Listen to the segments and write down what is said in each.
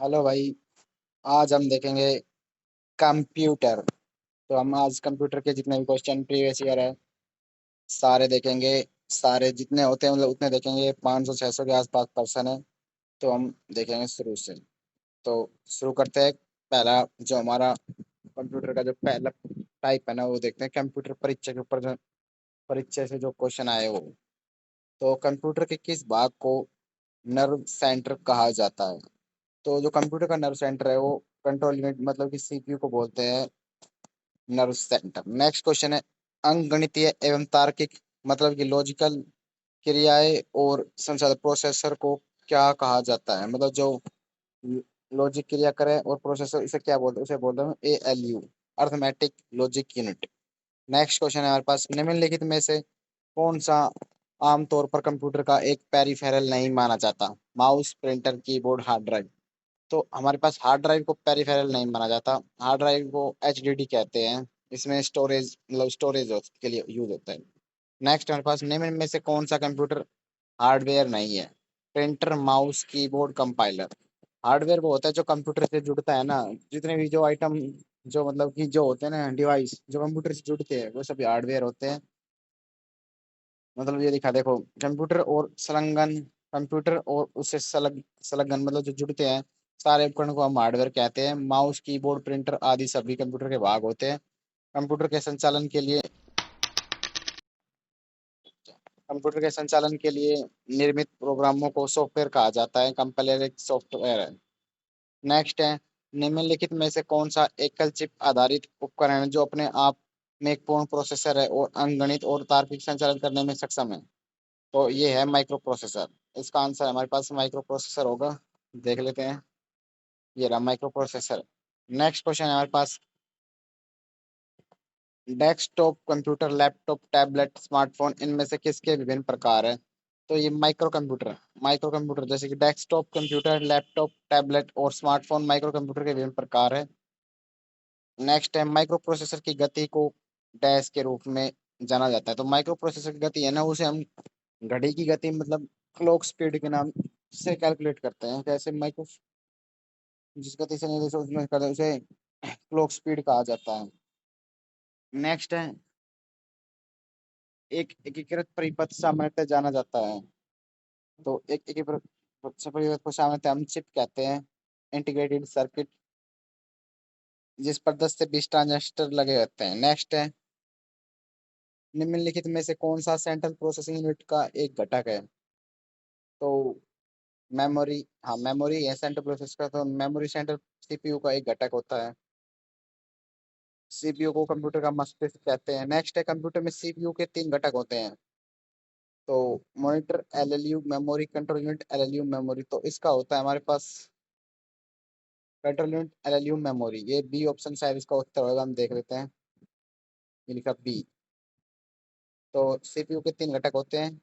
Hello भाई। आज हम देखेंगे कंप्यूटर। तो हम आज कंप्यूटर के जितने भी क्वेश्चन प्रीवियस ईयर है सारे देखेंगे। सारे जितने होते हैं मतलब उतने देखेंगे। 500 600 के आसपास पर्सन है। तो हम देखेंगे शुरू से। तो शुरू करते हैं। पहला जो हमारा कंप्यूटर का जो पहला टाइप है ना वो देखते हैं। कंप्यूटर परीक्षा के ऊपर परीक्षा से जो क्वेश्चन आए वो। तो कंप्यूटर के किस भाग को नर्व सेंटर कहा जाता है? तो जो कंप्यूटर का नर्व सेंटर है वो कंट्रोल यूनिट मतलब कि सीपीयू को बोलते हैं नर्व सेंटर। नेक्स्ट क्वेश्चन है अंकगणितीय एवं तार्किक मतलब कि लॉजिकल क्रियाएं और संसाधन प्रोसेसर को क्या कहा जाता है? मतलब जो लॉजिक क्रिया करे और प्रोसेसर इसे क्या बोलते हैं? उसे बोलते हैं ALU, arithmetic logic unit. Next question है हमारे पास निम्नलिखित में से कौन सा आमतौर पर कंप्यूटर का एक पेरिफेरल नहीं माना जाता? Mouse, printer, keyboard, hard drive. तो हमारे पास हार्ड ड्राइव को पेरिफेरल नहीं माना जाता। हार्ड ड्राइव को एचडीडी कहते हैं। इसमें स्टोरेज मतलब स्टोरेज के लिए यूज होता है। नेक्स्ट हमारे पास निम्न में से कौन सा कंप्यूटर हार्डवेयर नहीं है? Printer, mouse, keyboard, compiler. Hardware वो होता है जो कंप्यूटर से जुड़ता है ना। जितने भी जो आइटम जो मतलब कि जो होते हैं ना डिवाइस जो कंप्यूटर से जुड़ते हैं वो सभी हार्डवेयर होते हैं। मतलब ये दिखा देखो कंप्यूटर और संलग्न कंप्यूटर और उससे संलग्न मतलब जो जुड़ते हैं सारे उपकरण को हम हार्डवेयर कहते हैं। माउस, कीबोर्ड, प्रिंटर आदि सभी कंप्यूटर के भाग होते हैं। कंप्यूटर के संचालन के लिए कंप्यूटर के संचालन के लिए निर्मित प्रोग्रामों को सॉफ्टवेयर कहा जाता है। कंपाइलर एक सॉफ्टवेयर है। नेक्स्ट है निम्नलिखित में से कौन सा एकल चिप आधारित उपकरण है जो अपने आप में एक पूर्ण प्रोसेसर है और अंकगणित और तार्किक संचालन करने में सक्षम है? तो ये है माइक्रो प्रोसेसर। इसका आंसर हमारे पास माइक्रो प्रोसेसर होगा। देख लेते हैं। ये रहा माइक्रो प्रोसेसर। नेक्स्ट क्वेश्चन है हमारे पास desktop computer, laptop, tablet, smartphone इनमें से किसके विभिन्न प्रकार है? तो ये माइक्रो कंप्यूटर जैसे कि डेस्कटॉप कंप्यूटर, लैपटॉप, टैबलेट और स्मार्टफोन माइक्रो कंप्यूटर के विभिन्न प्रकार है। नेक्स्ट है माइक्रो प्रोसेसर की गति को डैश के रूप में जाना जाता है। तो माइक्रो प्रोसेसर की गति है ना उसे हम घड़ी की गति मतलब क्लॉक स्पीड के नाम से कैलकुलेट करते हैं। कैसे माइक्रो जिस गति से निर्देश उसमें करते हैं उसे क्लॉक स्पीड कहा जाता है। नेक्स्ट है एक एकीकृत परिपथ सामान्यतः जाना जाता है। तो एक एकीकृत परिपथ को सामान्यतः हम चिप कहते हैं। इंटीग्रेटेड सर्किट जिस पर 10 से 20 ट्रांजिस्टर लगे होते हैं। नेक्स्ट है निम्नलिखित में से कौन सा सेंट्रल प्रोसेसिंग यूनिट का एक घटक है? तो मेमोरी। हाँ मेमोरी है सेंट्रल प्रोसेस का। तो मेमोरी सेंट्रल सीपीयू का एक घटक होता है। सीपीयू को कंप्यूटर का मस्तिष्क कहते हैं। नेक्स्ट है कंप्यूटर में सीपीयू के 3 घटक होते हैं। तो monitor, ALU memory, control unit, ALU memory. तो इसका होता है हमारे पास कंट्रोल यूनिट एलएलयू मेमोरी। ये बी ऑप्शन शायद इसका उत्तर होगा। हम देख लेते हैं। ये लिखा बी। तो सीपीयू के 3 घटक होते हैं।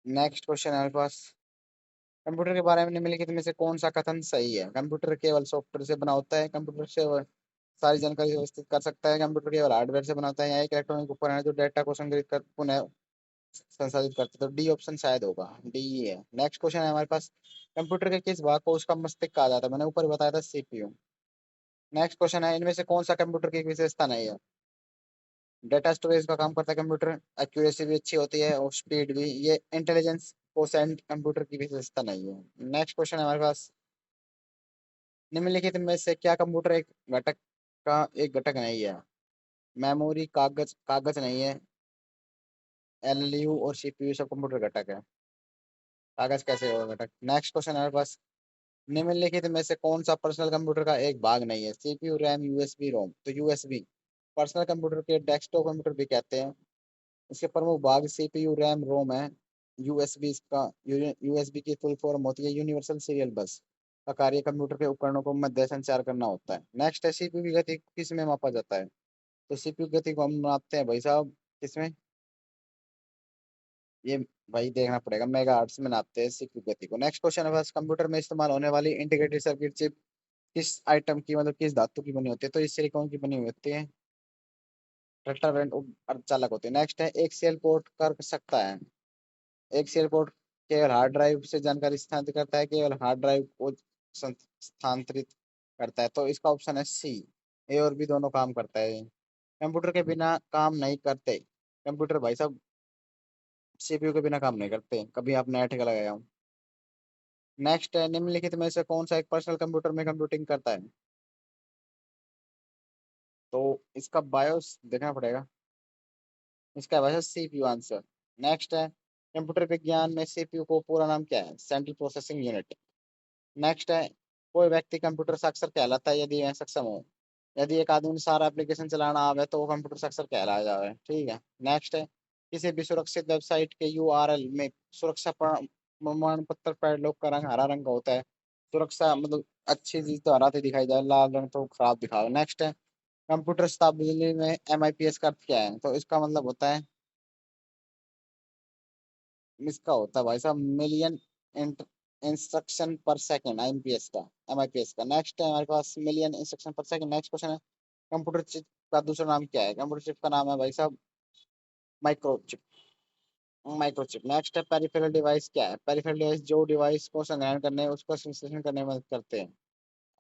नेक्स्ट क्वेश्चन है हमारे पास कंप्यूटर के बारे में निम्नलिखित में से कौन सा कथन सही है? कंप्यूटर केवल सॉफ्टवेयर से बना होता है। कंप्यूटर से वह सारी जानकारी व्यवस्थित कर सकता है। कंप्यूटर केवल हार्डवेयर से बना होता है या एक इलेक्ट्रॉनिक उपकरण है जो डेटा को संग्रहित कर पुनः संसाधित करते हैं। तो डी ऑप्शन शायद होगा। डी ही है। नेक्स्ट क्वेश्चन है हमारे पास कंप्यूटर के किस भाग को उसका मस्तिष्क कहा जाता है? मैंने ऊपर बताया था सीपीयू। नेक्स्ट क्वेश्चन है इनमें से कौन सा कंप्यूटर की एक विशेषता नहीं है? डेटा स्टोरेज का काम करता है कंप्यूटर। एक्यूरेसी भी अच्छी होती है और स्पीड भी। ये इंटेलिजेंस कोसेंट कंप्यूटर की विशेषता नहीं है। नेक्स्ट क्वेश्चन है हमारे पास निम्नलिखित में से क्या कंप्यूटर एक घटक नहीं है? मेमोरी, कागज कागज नहीं है। एलयू और सीपीयू सब कंप्यूटर घटक है। कागज कैसे होगा घटक? नेक्स्ट क्वेश्चन हमारे पास निम्नलिखित में से कौन सा पर्सनल कंप्यूटर का एक भाग नहीं है? सीपीयू, रैम, यूएसबी, रोम। तो यूएसबी पर्सनल कंप्यूटर के डेस्कटॉप कंप्यूटर भी कहते हैं। इसके प्रमुख भाग सीपीयू, रैम, रोम है। यूएसबी इसका यूएसबी की फुल फॉर्म होती है यूनिवर्सल सीरियल बस। का कार्य कंप्यूटर के उपकरणों को मध्य संचार करना होता है। नेक्स्ट है सीपीयू की गति किस में मापा जाता है? तो सीपीयू की गति को हम मापते हैं भाई साहब किसमें? ये भाई देखना पड़ेगा। मेगा हर्ट्ज में नापते हैं सीपीयू गति को। नेक्स्ट क्वेश्चन है बस कंप्यूटर में इस्तेमाल होने वाली इंटीग्रेटेड सर्किट चिप किस आइटम की मतलब किस धातु की बनी होती है? तो इस सिलिकॉन की बनी हुई होती है। रट्टारेंट अर्धचालक होते हैं। नेक्स्ट है एक सेल पोर्ट कर सकता है। एक सेल पोर्ट केवल हार्ड ड्राइव से जानकारी स्थानांतरित करता है, केवल हार्ड ड्राइव को स्थानांतरित करता है। तो इसका ऑप्शन है सी, ए और बी दोनों काम करता है। कंप्यूटर के बिना काम नहीं करते। कंप्यूटर भाई साहब सीपीयू के बिना काम नहीं करते, कभी आप नेट का लगाया हूँ। नेक्स्ट है, निम्नलिखित में से कौन सा एक पर्सनल कंप्यूटर में कंप्यूटिंग करता है? तो इसका बायोस देखना पड़ेगा। इसका वैसे सीपीयू आंसर। नेक्स्ट है, कंप्यूटर विज्ञान में सीपीयू को पूरा नाम क्या है? Central processing unit. नेक्स्ट है, कोई व्यक्ति कंप्यूटर साक्षर कहलाता है यदि वह सक्षम हो। यदि एक आदमी सारा एप्लीकेशन चलाना आवे तो वो कंप्यूटर साक्षर कहलाया जावे, ठीक है। नेक्स्ट है, किसी भी सुरक्षित वेबसाइट के यूआरएल में सुरक्षा प्रमाण पत्र पैड लॉक का रंग हरा रंग का होता है। सुरक्षा मतलब अच्छी चीज तो हरा तो दिखाई जाए, लाल रंग तो खराब दिखाओ। नेक्स्ट है, कंप्यूटर शताब्दी में एमआईपीएस का अर्थ क्या है? तो इसका मतलब होता है, इसका होता है भाई साहब मिलियन इंस्ट्रक्शन पर सेकंड, आईएमपीएस का, एमआईपीएस का। नेक्स्ट है हमारे पास मिलियन इंस्ट्रक्शन पर सेकंड। नेक्स्ट क्वेश्चन है, कंप्यूटर चिप का दूसरा नाम क्या है? कंप्यूटर चिप का नाम है भाई साहब माइक्रोचिप। माइक्रोचिप। नेक्स्ट है, पेरिफेरल डिवाइस क्या है? पेरिफेरल डिवाइस जो डिवाइस को संग्रहण करने, उसका विश्लेषण करने में मदद करते हैं।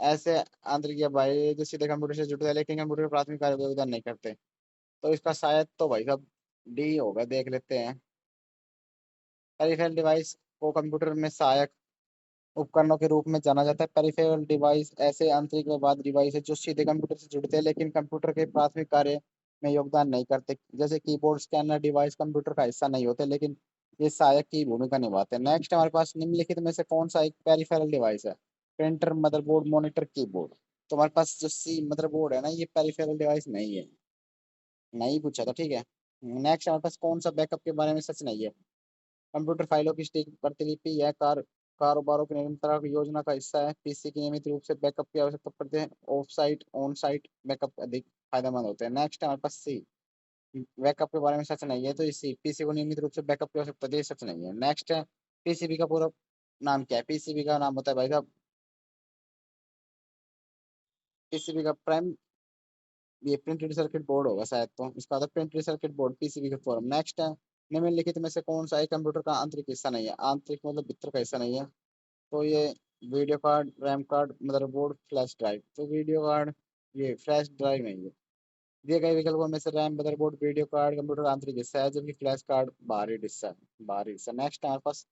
ऐसे आंतरिक या बाह्य जो सीधे कंप्यूटर से जुड़ते हैं लेकिन कंप्यूटर के प्राथमिक कार्य को योगदान नहीं करते। तो इसका शायद तो भाई साहब डी होगा, देख लेते हैं। पेरिफेरल डिवाइस को कंप्यूटर में सहायक उपकरणों के रूप में जाना जाता है। पेरिफेरल डिवाइस ऐसे आंतरिक व बाह्य डिवाइस है जो सीधे कंप्यूटर से जुड़ते हैं लेकिन कंप्यूटर के प्राथमिक कार्य में योगदान नहीं करते। जैसे कीबोर्ड, स्कैनर डिवाइस कंप्यूटर का हिस्सा नहीं होते लेकिन ये सहायक की भूमिका निभाते हैं। नेक्स्ट हमारे पास, निम्नलिखित में से कौन सा एक पेरिफेरल डिवाइस है? Printer, motherboard, monitor, keyboard. तो हमारे पास जो सी मदरबोर्ड है ना, ये पेरिफेरल डिवाइस नहीं है। नहीं पूछा था, ठीक है। नेक्स्ट हमारे पास, कौन सा बैकअप के बारे में सच नहीं है? कंप्यूटर फाइलों की सटीक प्रतिलिपि यह कारोबारों की निरंतर योजना का हिस्सा है। पीसी की नियमित रूप से बैकअप की आवश्यकता पड़ती है। Of site on site backup अधिक फायदेमंद होते हैं। नेक्स्ट हमारे पास सी, बैकअप के बारे में सच नहीं है। तो इसी पीसी को नियमित रूप से बैकअप की आवश्यकता होती है, सच नहीं है। नेक्स्ट है, पीसीबी का पूरा नाम क्या है? पीसीबी का नाम होता है भाई साहब, पीसीबी का प्राइम, ये प्रिंटेड सर्किट बोर्ड होगा शायद, तो इसका होता है प्रिंटेड सर्किट बोर्ड, पीसीबी का फॉर्म। नेक्स्ट है, निम्नलिखित में से कौन सा एक कंप्यूटर का आंतरिक हिस्सा नहीं है? आंतरिक मतलब भीतर का हिस्सा नहीं है। तो ये video card, RAM card, motherboard, flash drive. तो वीडियो कार्ड, ये फ्लैश ड्राइव नहीं है। दिए गए विकल्पों में से RAM, motherboard, video card computer का आंतरिक हिस्सा है जबकि फ्लैश कार्ड बाहरी हिस्सा है, बाहरी हिस्सा। नेक्स्ट हमारे पास,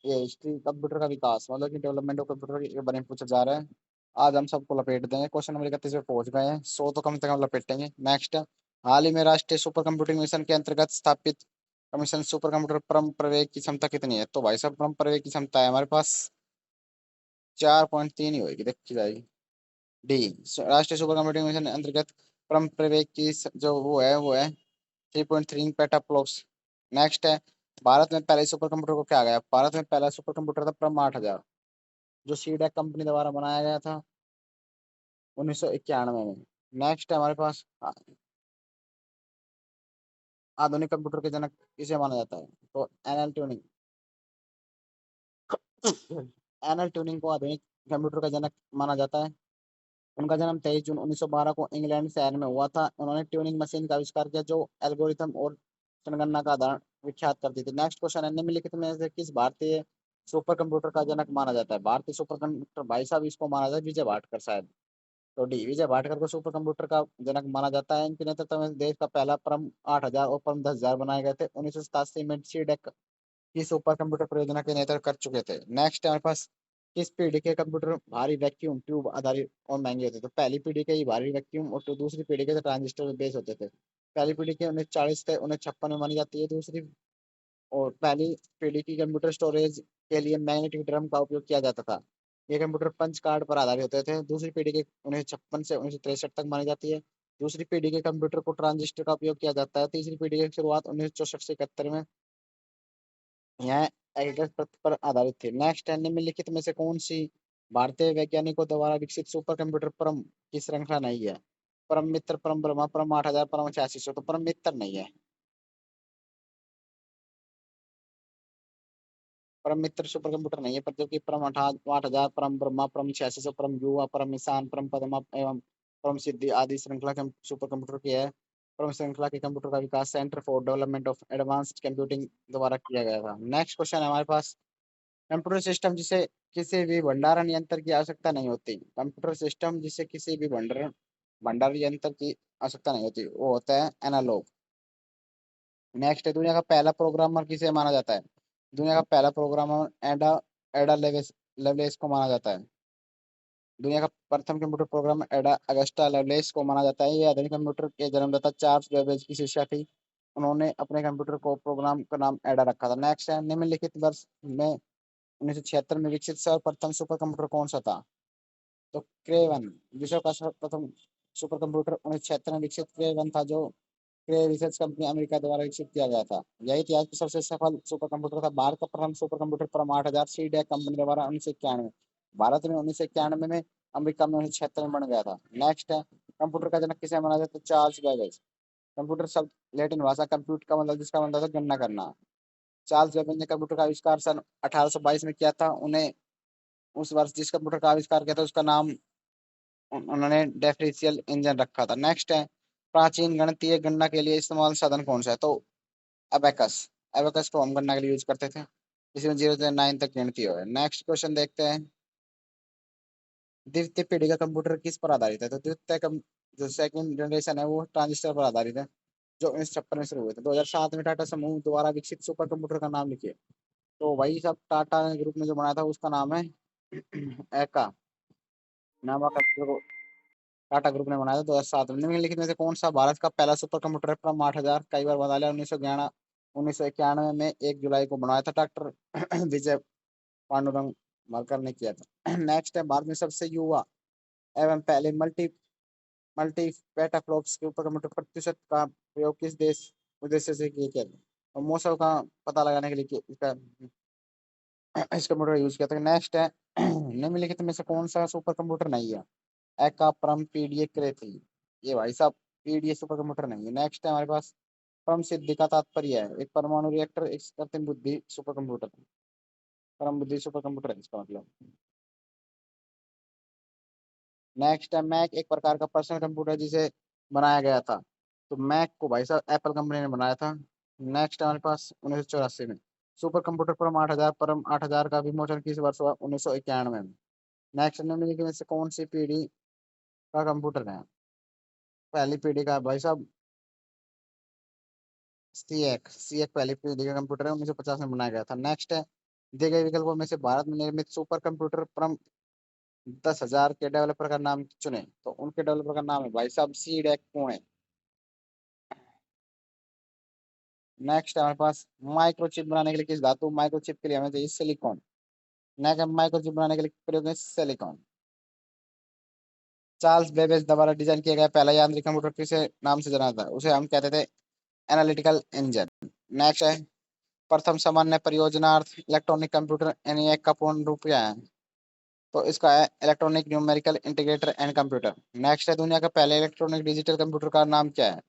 ये हिस्ट्री कंप्यूटर का विकास मतलब कि डेवलपमेंट ऑफ कंप्यूटर के बारे में पूछा जा रहा है। आज हम सबको लपेट देंगे, क्वेश्चन नंबर 31 पे पहुंच गए हैं, 100 तो कम से कम लपेटेंगे। नेक्स्ट, हाल ही में राष्ट्रीय सुपर कंप्यूटिंग मिशन के अंतर्गत स्थापित कमीशन सुपर कंप्यूटर परम प्रवेग की क्षमता कितनी है? तो भाई साहब परम प्रवेग की क्षमता है हमारे पास 4.3 ही होगी, देखी जाएगी। डी, राष्ट्रीय सुपर कंप्यूटिंग मिशन अंतर्गत परम प्रवेग की जो वो है 3.3 पेटाफ्लॉप्स। नेक्स्ट है, भारत में पहले सुपर कंप्यूटर को क्या गया? भारत में पहला सुपर कंप्यूटर था परम 8000, जो सीडेक कंपनी द्वारा बनाया गया था 1991 में। नेक्स्ट है हमारे पास, आधुनिक कंप्यूटर के जनक किसे माना जाता है? तो एनएल ट्यूनिंग। एनएल ट्यूनिंग को आधुनिक कंप्यूटर का जनक माना जाता है। उनका जन्म 23 जून 1912 को इंग्लैंड शहर में हुआ था। उन्होंने ट्यूनिंग मशीन का आविष्कार किया जो एल्गोरिथम और संगणना का आधार विख्यात करती थी। नेक्स्ट क्वेश्चन है, निम्नलिखित में से किस भारतीय सुपर कंप्यूटर का जनक माना जाता है? भारतीय सुपर कंप्यूटर भाई साहब इसको माना जाता है विजय भाटकर शायद। तो डी, विजय भाटकर को सुपर कंप्यूटर का जनक माना जाता है। इनके नेतृत्व में देश का पहला परम 8000 और परम 10,000 बनाए गए थे। 1987 में सीडेक की सुपर कंप्यूटर परियोजना के नेतृत्व कर चुके थे। नेक्स्ट हमारे पास, किस पीढ़ी के कंप्यूटर भारी वैक्यूम ट्यूब आधारित और महंगे होते थे? तो पहली पीढ़ी के ही भारी वैक्यूम और दूसरी पीढ़ी के ट्रांजिस्टर बेस होते थे। पहली पीढ़ी के 1940 से 1956 में मानी जाती है। दूसरी और पहली पीढ़ी की कंप्यूटर स्टोरेज के लिए मैग्नेटिक ड्रम का उपयोग किया जाता था। ये कंप्यूटर पंच कार्ड पर आधारित होते थे। दूसरी पीढ़ी के 1956 से 1963 तक मानी जाती है। दूसरी पीढ़ी के कंप्यूटर को ट्रांजिस्टर का उपयोग किया जाता है। तीसरी पीढ़ी की शुरुआत 1964 से 71 में यहाँ एडिटर पर आधारित थे। नेक्स्ट है, निम्नलिखित में से कौन सी भारतीय वैज्ञानिकों द्वारा विकसित सुपर कंप्यूटर परम की श्रृंखला नहीं है? परम मित्र, परम ब्रह्मा, परम 8000, परम 8600। तो परम मित्र नहीं है। परम मित्र सुपर कंप्यूटर नहीं है, पर जबकि परम 8000, परम ब्रह्मा, परम 8600, परम युवा, परम ईशान, परम पदमा एवं परम सिद्धि आदि श्रृंखला के सुपर कंप्यूटर की है। क्रम श्रृंखला के कंप्यूटर का विकास centre for development of advanced computing द्वारा किया गया था। नेक्स्ट क्वेश्चन है हमारे पास, कंप्यूटर सिस्टम जिसे किसी भी भंडारण यंत्र की आवश्यकता नहीं होती, कंप्यूटर सिस्टम जिसे किसी भी भंडारण भंडारण यंत्र की आवश्यकता नहीं होती, वो होता है एनालॉग। नेक्स्ट है, दुनिया का पहला प्रोग्रामर किसे माना जाता है? दुनिया का पहला प्रोग्रामर एडा एडा लेवलेस को माना जाता है। दुनिया का प्रथम कंप्यूटर प्रोग्राम एडा अगस्टा लेवलेस को माना जाता है। ये आधुनिक कंप्यूटर के जन्मदाता चार्ल्स बेबेज की शिष्या थी। उन्होंने अपने कंप्यूटर को प्रोग्राम का नाम एडा रखा था। नेक्स्ट है, निम्नलिखित वर्ष में 1976 में विकसित सर्वप्रथम सुपर कंप्यूटर कौन सा था? तो क्रे 1 विश्व का सर्वप्रथम सुपर कंप्यूटर 1976 में विकसित क्रे 1 था, जो क्रे रिसर्च कंपनी अमेरिका द्वारा विकसित किया गया था। यह इतिहास का सबसे सफल सुपर कंप्यूटर था। भारत का प्रथम सुपर कंप्यूटर परम 8000 सी डैक कंपनी द्वारा 1991, भारत में 1991 में, अमेरिका में 1976 में बन गया था। नेक्स्ट है, कंप्यूटर का जनक किसे माना जाता है? Charles Babbage. कंप्यूटर शब्द लैटिन भाषा कंप्यूट का मतलब, जिसका मतलब था गणना करना। चार्ल्स बेबेज ने कंप्यूटर का आविष्कार सन 1822 में किया था। उन्हें उस वर्ष जिस कंप्यूटर का आविष्कार किया था उसका नाम उन्होंने डिफरेंशियल इंजन रखा था। नेक्स्ट है, प्राचीन गणितीय गणना के लिए इस्तेमाल साधन कौन सा है? तो अबेकस। अबेकस को हम गणना के लिए यूज करते थे, जिसमें 0 से 9 तक गिनती हो। नेक्स्ट क्वेश्चन देखते हैं, द्वितीय पीढ़ी का कंप्यूटर किस पर आधारित है? तो जो सेकंड जनरेशन है वो ट्रांजिस्टर पर आधारित है, जो 1956 में शुरू हुए थे। 2007 में टाटा समूह द्वारा विकसित सुपर कंप्यूटर का नाम लिखिए। तो वही सब टाटा ग्रुप ने जो बनाया था उसका नाम है एका नाम का कंप्यूटर टाटा ग्रुप ने बनाया था 2007 में। निम्नलिखित में से कौन सा भारत का पहला सुपर कंप्यूटर है? परम 8000 कई बार बता लिया। 1991 में 1 जुलाई को बनाया था, डॉक्टर विजय पांडुरंग मरकर ने किया था। नेक्स्ट है, भारत में सबसे युवा एवं पहले मल्टी मल्टी पेटाफ्लॉप्स के ऊपर कंप्यूटर प्रतिशत का प्रयोग किस देश उद्देश्य से किया था? और मौसम का पता लगाने के लिए इस कंप्यूटर यूज किया था। नेक्स्ट है, निम्नलिखित में से कौन सा सुपर कंप्यूटर नहीं है? एका परम पीडीए क्रेथी, ये भाई साहब पीडीए सुपर कंप्यूटर नहीं है। नेक्स्ट है हमारे पास, परम सिद्धि का तात्पर्य है एक परमाणु रिएक्टर, एक कृत्रिम बुद्धि सुपर कंप्यूटर, परम बुद्धि सुपर कंप्यूटर है इसका मतलब। नेक्स्ट है, मैक एक प्रकार का पर्सनल कंप्यूटर जिसे बनाया गया था। तो मैक को भाई साहब एप्पल कंपनी ने बनाया था। नेक्स्ट है हमारे पास 1984 में सुपर कंप्यूटर परम 8000 का विमोचन किस वर्ष हुआ? 1991 में। नेक्स्ट, निम्नलिखित में से कौन सी पीढ़ी का कंप्यूटर है? पहली पीढ़ी का भाई साहब सी एक पहली पीढ़ी का कंप्यूटर है, 1950 में बनाया गया था। नेक्स्ट है, दिए गए विकल्पों में से भारत में निर्मित सुपर कंप्यूटर परम 10,000 के डेवलपर का नाम चुने। तो उनके डेवलपर का नाम है भाई साहब सी डैक पुणे। नेक्स्ट है हमारे पास, माइक्रोचिप बनाने के लिए किस धातु माइक्रोचिप के लिए हमें चाहिए? सिलिकॉन। नेक्स्ट, माइक्रोचिप बनाने के लिए प्रयोग में सिलिकॉन। चार्ल्स बेबेज द्वारा डिजाइन किया गया पहला यांत्रिक कंप्यूटर किसे नाम से जाना था? उसे हम कहते थे एनालिटिकल इंजन। नेक्स्ट है, प्रथम सामान्य परियोजनार्थ इलेक्ट्रॉनिक कंप्यूटर एनईएक का पूर्ण रूप क्या है? तो इसका है electronic numerical integrator and computer. Next है, दुनिया का पहले इलेक्ट्रॉनिक डिजिटल कंप्यूटर का नाम क्या है?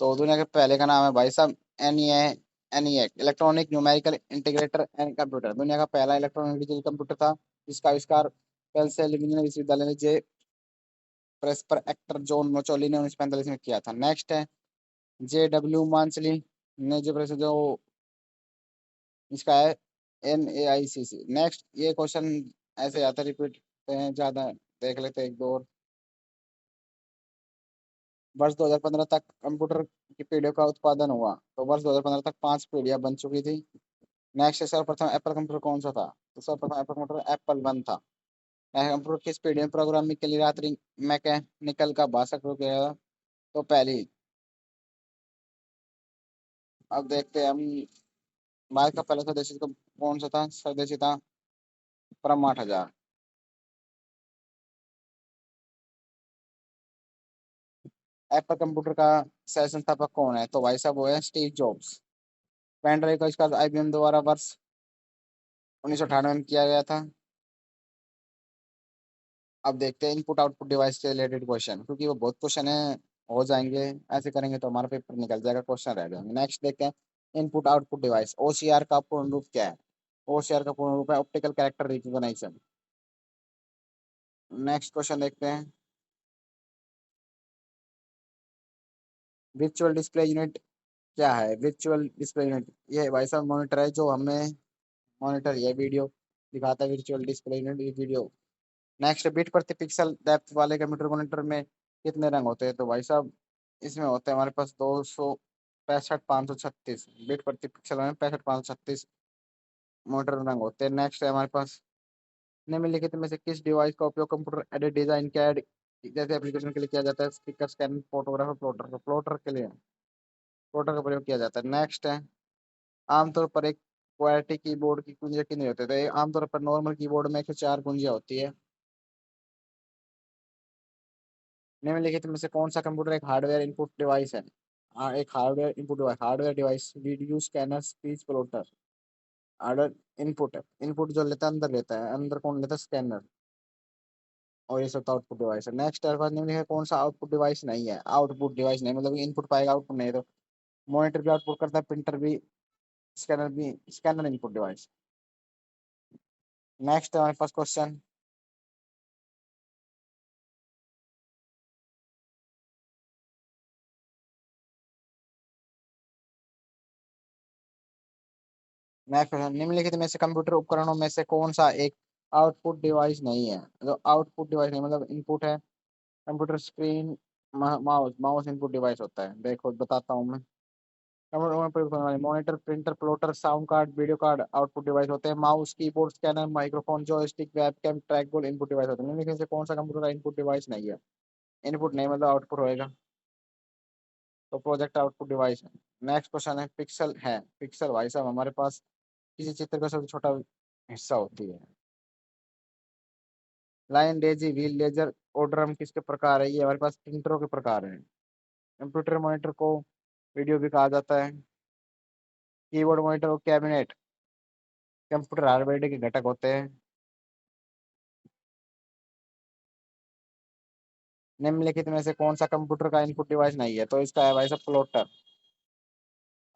तो दुनिया के पहले का नाम है भाई साहब ENIAC electronic numerical integrator and computer. दुनिया का पहला इलेक्ट्रॉनिक डिजिटल कंप्यूटर था, जिसका आविष्कार पेंसिल्वेनिया विश्वविद्यालय में जे प्रेस्पर एक्टर जॉन मचोली ने 1945 में किया था। नेक्स्ट है, JW मांसली ने जो इसका है NAICC। नेक्स्ट, ये क्वेश्चन ऐसे आता रिपीट हैं ज्यादा, देख लेते हैं एक दो और। वर्ष 2015 तक कंप्यूटर की पीढ़ियों का उत्पादन हुआ। तो वर्ष 2015 तक 5 पीढ़ियां बन चुकी थी। नेक्स्ट, सर्वप्रथम एप्पल कंप्यूटर कौन सा था? तो सर्वप्रथम एप्पल कंप्यूटर एप्पल 1 था। कंप्यूटर किस पीढ़ी में प्रोग्रामिंग के लिए रात्रि मैकेनिकल का भाषा शुरू किया गया? तो पहली। अब देखते हैं हम, भारत का पहला स्वदेशी तो कौन सा था? स्वदेशी था परम 8000। एप्पल कंप्यूटर का सह संस्थापक कौन है? तो भाई साहब वो है स्टीव जॉब्स। पेन ड्राइव का आविष्कार IBM द्वारा वर्ष 1998 में किया गया था। अब देखते हैं इनपुट आउटपुट डिवाइस से रिलेटेड क्वेश्चन, क्योंकि वो बहुत क्वेश्चन है, हो जाएंगे। ऐसे करेंगे तो हमारा पेपर निकल जाएगा, क्वेश्चन रह जाएंगे। नेक्स्ट देखते हैं, इनपुट आउटपुट डिवाइस OCR का पूर्ण रूप क्या है? OCR का पूर्ण रूप है optical character recognition. Next question देखते हैं, वर्चुअल डिस्प्ले यूनिट क्या है? वर्चुअल डिस्प्ले यूनिट ये भाई साहब मॉनिटर है जो हमें मॉनिटर ये वीडियो दिखाता है। वर्चुअल डिस्प्ले यूनिट ये वीडियो। नेक्स्ट, बिट प्रति पिक्सल डेप्थ वाले कंप्यूटर मॉनिटर में कितने रंग होते हैं? तो भाई साहब इसमें होते हैं हमारे पास 265 536 बिट प्रति पिक्सल में 65 536 मॉनिटर रंग होते हैं। नेक्स्ट है हमारे पास, निम्नलिखित में से किस डिवाइस का उपयोग कंप्यूटर एडेड डिजाइन कैड जैसे एप्लीकेशन के लिए किया जाता है? Speaker, scan, photographer, plotter. Plotter के लिए प्लॉटर का प्रयोग किया जाता है। नेक्स्ट है, आमतौर पर एक क्वालिटी कीबोर्ड की कुंजियाँ कितनी होती है? तो ये आमतौर पर नॉर्मल कीबोर्ड में 104 कुंजियाँ होती है। निम्नलिखित में से कौन सा कंप्यूटर एक हार्डवेयर इनपुट डिवाइस है? एक hardware input device, hardware device, video scanner, speech plotter. Hardware input है, इनपुट जो लेता है अंदर लेता है, अंदर कौन लेता है? स्कैनर। और ये सब तो आउटपुट डिवाइस है। नेक्स्ट है निम्नलिखित कौन सा आउटपुट डिवाइस नहीं है? आउटपुट डिवाइस नहीं मतलब इनपुट पाएगा आउटपुट नहीं, तो मॉनिटर भी आउटपुट करता है, प्रिंटर भी, स्कैनर भी। Scanner input device. नेक्स्ट है हमारे पास क्वेश्चन, नेक्स्ट क्वेश्चन, निम्नलिखित में से कंप्यूटर उपकरणों में से कौन सा एक आउटपुट डिवाइस नहीं है? जो आउटपुट डिवाइस नहीं मतलब इनपुट है, computer screen, mouse. Mouse input device होता है, देखो बताता हूँ मैं। कंप्यूटर में प्रयुक्त होने वाले monitor, printer, plotter, sound card, video card output device होते हैं। Mouse, keyboard, scanner, microphone, joystick, webcam, track ball input device होते हैं। निम्नलिखित से कौन सा कंप्यूटर का इनपुट डिवाइस नहीं है? इनपुट नहीं मतलब आउटपुट होएगा, तो प्रोजेक्ट आउटपुट डिवाइस है। नेक्स्ट क्वेश्चन है, पिक्सल है। पिक्सल भाई साहब हमारे पास किसी चित्र का सबसे छोटा हिस्सा होती है। लाइन, डेजी, व्हील, लेजर, ओड्रम किसके प्रकार है? ये हमारे पास प्रिंटरों के प्रकार हैं। कंप्यूटर मॉनिटर को वीडियो भी कहा जाता है। कीबोर्ड, मॉनिटर और कैबिनेट कंप्यूटर हार्डवेयर के घटक होते हैं। निम्नलिखित में से कौन सा कंप्यूटर का इनपुट डिवाइस नहीं है? तो इसका है भाई साहब प्लॉटर।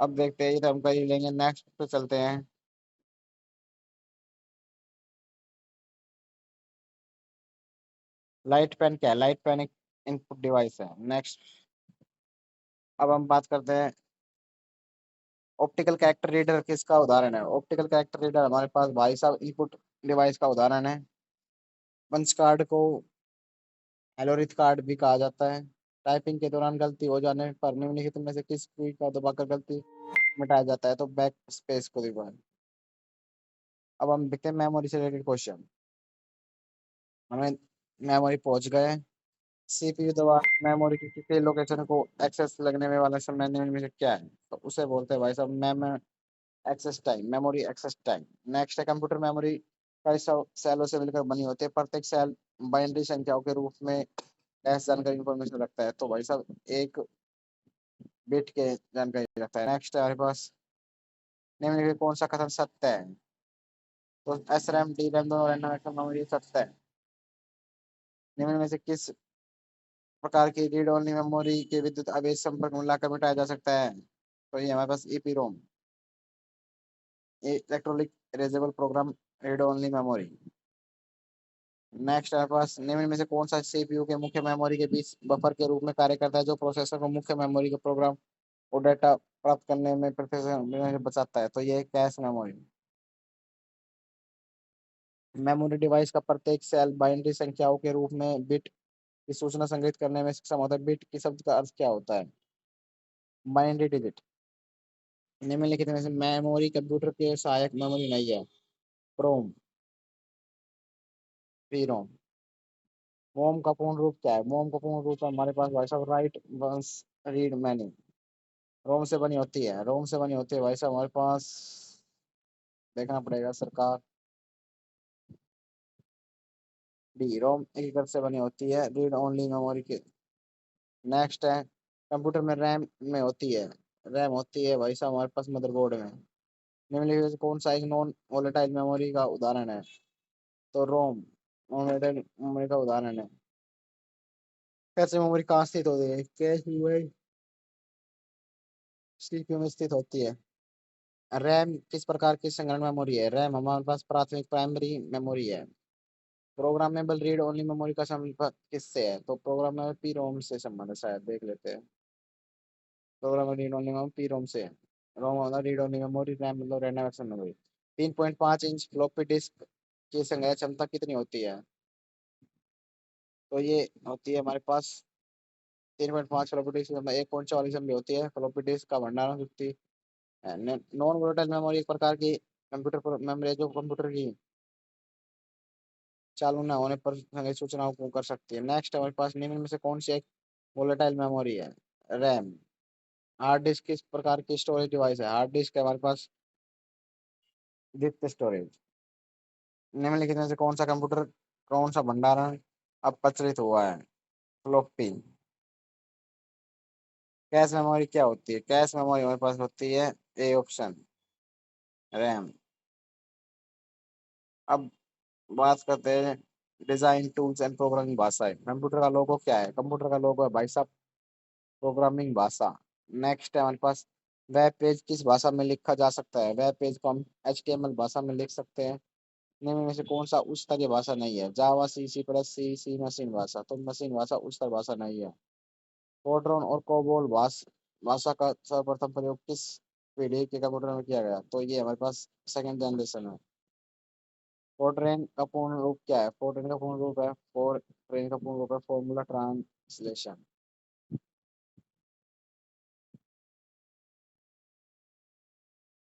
अब देखते हैं, ये तो हम कर ही लेंगे। नेक्स्ट पे चलते हैं। लाइट पेन क्या है? लाइट पेन एक इनपुट डिवाइस है। नेक्स्ट, अब हम बात करते हैं, ऑप्टिकल कैरेक्टर रीडर किसका उदाहरण है? ऑप्टिकल कैरेक्टर रीडर हमारे पास भाई साहब इनपुट डिवाइस का उदाहरण है। पंच कार्ड को एलोरिथ कार्ड भी कहा जाता है। टाइपिंग के दौरान गलती हो जाने पर निम्नलिखित में से किस की का दबाकर गलती मिटाया जाता है? तो बैक स्पेस को दबाएं। अब हम देखते हैं मेमोरी से रिलेटेड क्वेश्चन। हमें मेमोरी पहुंच गए। सीपीयू द्वारा मेमोरी की किसी लोकेशन को एक्सेस लगने में वाला समय निम्न में से क्या है? तो उसे बोलते हैं भाई साहब memo access time, memory access time. Next है, कंप्यूटर मेमोरी कई सेलों से मिलकर बनी होती है। प्रत्येक सेल बाइनरी संख्याओं के रूप में ऐसी जानकारी इंफॉर्मेशन रखता है। तो भाई साहब एक बिट के जानकारी रखता है। नेक्स्ट है हमारे पास, निम्नलिखित में कौन सा कथन सत्य है? तो एस रैम, डी रैम दोनों रैंडम एक्सेस मेमोरी सत्य है। निम्न में से किस प्रकार की रीड ओनली मेमोरी के विद्युत आवेश संपर्क में लाकर मिटाया जा सकता है? तो ये हमारे पास EPROM, electronic erasable program read only memory. Next हमारे पास, निम्न में से कौन सा सीपीयू के मुख्य मेमोरी के बीच बफर के रूप में कार्य करता है, जो प्रोसेसर को मुख्य मेमोरी के प्रोग्राम और डेटा प्राप्त करने में प्रोसेसर में बचाता है? तो ये कैश मेमोरी। मेमोरी डिवाइस का प्रत्येक सेल बाइनरी संख्याओं के रूप में बिट की सूचना संग्रहित करने में सक्षम होता है। बिट की शब्द का अर्थ क्या होता है? Binary digit. निम्नलिखित में से मेमोरी कंप्यूटर के सहायक मेमोरी नहीं है? प्रोम, पी रोम। मोम का पूर्ण रूप क्या है? मोम का पूर्ण रूप है हमारे पास भाई साहब राइट वंस रीड मैनी। रोम से बनी होती है, रोम से बनी होती है भाई साहब हमारे पास, देखना पड़ेगा सरकार। डी रोम एक से बनी होती है, रीड ओनली मेमोरी के। नेक्स्ट है, कंप्यूटर में रैम में होती है, रैम होती है भाई साहब हमारे पास मदरबोर्ड में। निम्नलिखित में से कौन सा एक नॉन वोलेटाइल मेमोरी का उदाहरण है? तो रोम नॉन वोलेटाइल मेमोरी का उदाहरण है। कैसे मेमोरी कहाँ स्थित होती है? कैश मेमोरी सीपीयू में स्थित होती है। रैम किस प्रकार की संग्रहण मेमोरी है? रैम हमारे पास प्राथमिक प्राइमरी मेमोरी है। प्रोग्रामेबल रीड ओनली मेमोरी का संबंध किससे है? तो प्रोग्रामेबल पी रोम से संबंध है शायद, देख लेते हैं। Program read only memory PROM से, रोम होता रीड ओनली मेमोरी, रैम मतलब random access memory. 3.5 inch floppy disk की संग्रह क्षमता कितनी होती है? तो ये होती है हमारे पास 3.5 फ्लॉपी डिस्क मतलब 1.44 MB होती है फ्लॉपी डिस्क का भंडारण शक्ति। नॉन वोलेटाइल मेमोरी एक प्रकार की कंप्यूटर मेमोरी है जो कंप्यूटर की चालू न होने पर संग्रहित सूचनाओं को कर सकती है। नेक्स्ट हमारे पास निम्न में से कौन सी एक वोलेटाइल मेमोरी है? रैम। हार्ड डिस्क किस प्रकार की स्टोरेज डिवाइस है? हार्ड डिस्क है हमारे पास डिस्क स्टोरेज। निम्नलिखित में से कौन सा कंप्यूटर कौन सा भंडारण अपचरित हुआ है? फ्लॉपी। कैश मेमोरी क्या होती है? कैश मेमोरी हमारे पास होती है ए ऑप्शन रैम। अब बात करते हैं डिजाइन टूल्स एंड प्रोग्रामिंग भाषाएं। कंप्यूटर का लोगो क्या है? कंप्यूटर का लोगो है भाई साहब प्रोग्रामिंग भाषा। नेक्स्ट है हमारे पास वेब पेज किस भाषा में लिखा जा सकता है? वेब पेज को हम HTML भाषा में लिख सकते हैं। निम्न में से कौन सा उस तरह की भाषा नहीं है? जावा, C++, C मशीन भाषा। तो मशीन भाषा उस तरह भाषा नहीं है। फोर्ट्रॉन और कोबोल भाषा का सर्वप्रथम प्रयोग किस पीढ़ी के कंप्यूटर में किया गया? तो ये हमारे पास सेकंड जनरेशन है। फोर्ट्रेन का पूर्ण रूप क्या है? फोर्ट्रेन का पूर्ण रूप है फोर्ट्रेन का पूर्ण रूप है फॉर्मूला ट्रांसलेशन।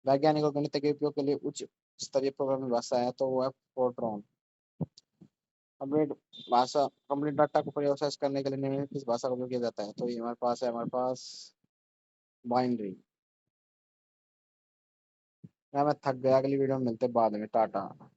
वैज्ञानिक और गणित के उपयोग के लिए उच्च स्तरीय प्रोग्रामिंग भाषा है तो वो है फोर्ट्रॉन। कंप्लीट कंप्लीट डाटा को प्रोसेस करने के लिए निम्नलिखित किस भाषा का उपयोग किया जाता है? तो ये हमारे पास बाइनरी। मैं थक गया, अगली वीडियो में मिलते हैं बाद में, टाटा।